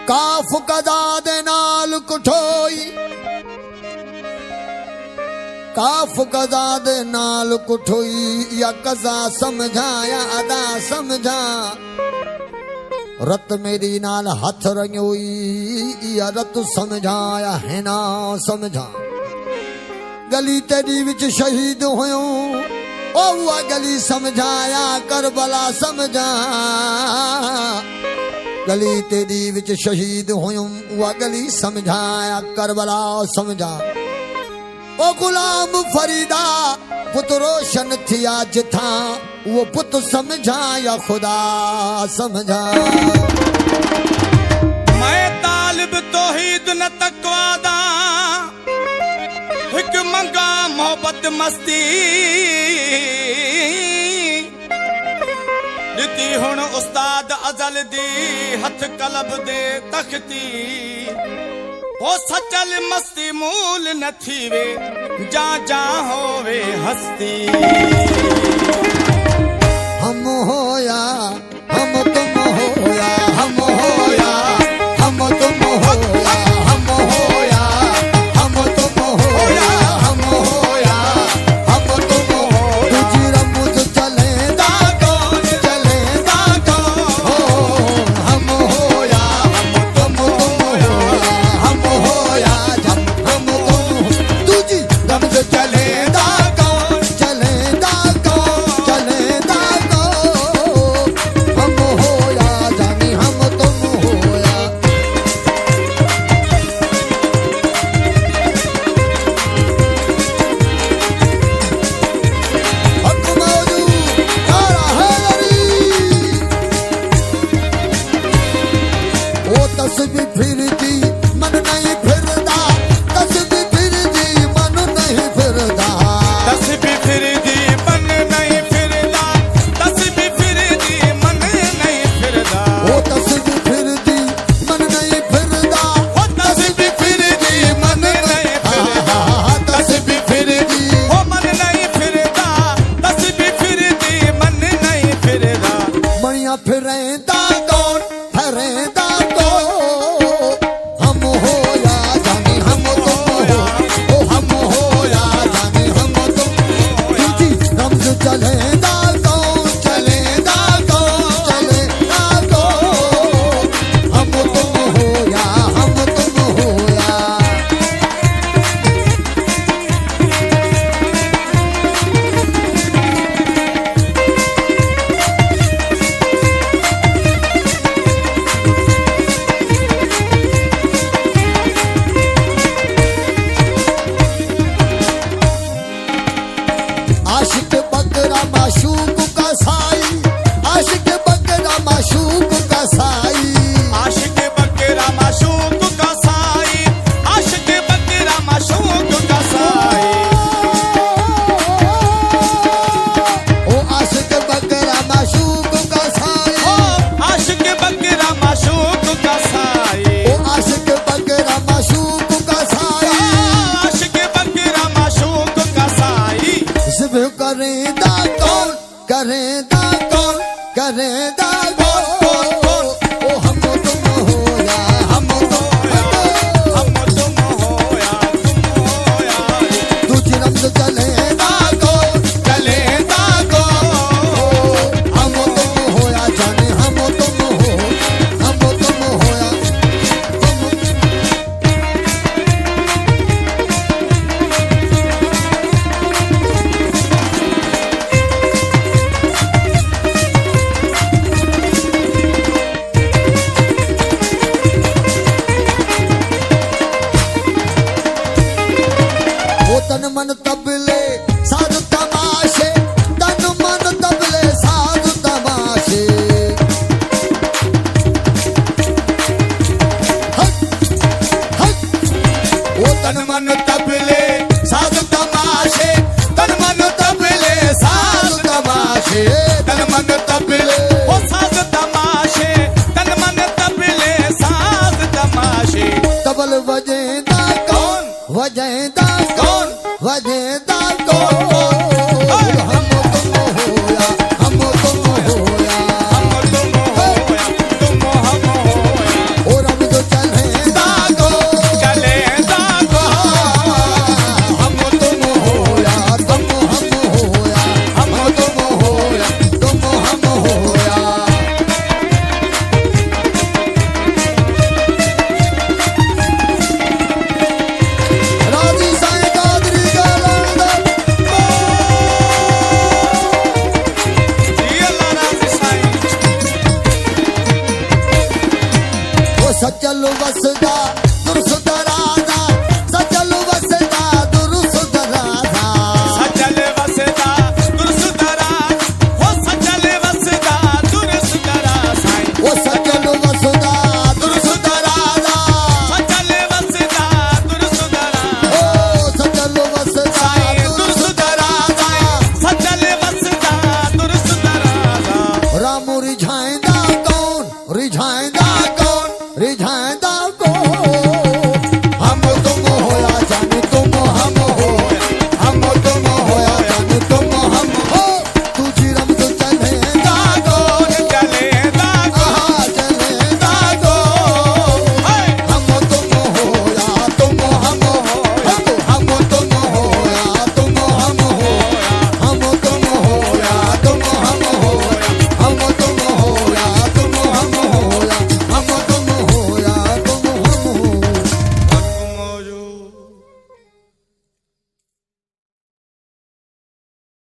काफ कदा दे नाल कुठोई, काफ कदा दे नाल कुठोई, या कजा समझा या अदा समझा। रत मेरी नाल हथ रंगोई, या रत समझा या है ना समझा। गली तेरी विच शहीद होयो, ओ वह गली समझाया करबला समझा। गली तेरी विच शहीद होयूं, वह गली समझाया करबला समझा। ओ गुलाम फरीदा पुत रोशन थिया जिथा, वो पुत समझा या खुदा समझा। मैं तालिब तौहीद न तक़वा दा, हिक मंगा मोहब्बत मस्ती। दिती हुण उस्ताद अजल दी, हथ कलब दे तख्ती। हो सचल मस्ती मूल न थीवे, जा जा होवे हस्ती। हम होया हम तुम होया, हम होया हम तुम होया, हम होया हम तुम होया, हम होया हम तुम हो। तुझी रमुज चले दा कौन, चले दा कौन हो। हम होया हम तुम होया, हम होया हम तुम। तुझी रमुज चले दा कौन, चले दा कौन, चले दा कौन। हम होया जानी हम तुम होया। हक मौजूद तारा है लड़ी, वो तस्बीह फिरदी मन नहीं फिरदा, तस्बीह फिरदी मन नहीं फिरदा। तस्बीह फिरदी मन नहीं फिरदा, तस्बीह फिरदी मन नहीं फिरदा। वो तस्बीह फिरदी मन नहीं फिरदा, हो तस्बीह फिरदी मन नहीं फिरदा, तस्बीह फिरदी हो मन नहीं फिरदा, तस्बीह फिरदी मन नहीं फिरदा। बढ़िया फिरेंदा कौन, फिरेंदा कौन। हम होया जानी हम तुम हो, ओ हम होया जानी हम तुम। तुझी रमज चलेंदा कौन, चलेंदा कौन, चलेंदा कौन। हम तुम होया हम तुम होया। आशिक बकरा माशूक का साई, आशिक बकरा माशूक का साई। आशिक बकरा माशूक का साई, आशिक बकरा माशूक का साई। ओ आशिक बकरा माशूक का साई, ओ आशिक बकरा माशूक का साई। ओ आशिक बकरा माशूक का साई। आशिक बकरा माशूक का साई। ज़िब्ह करेंदा कौन, करेंदा कौन, करेंदा कौन। ओ हम तुम होया हम तुम होया, हम तुम होया तुम होया। तुझी रमज चलेंदा कौन, चलेंदा को हम तुम होया जाने हम तुम हो, हम तुम होया तुम। वो तन मन तबले साध तमाशे, तन मन तबले साध तमाशे। हक हक वो तन मन तबले साध तमाशे, वजेंदा कौन वजेंदा कौन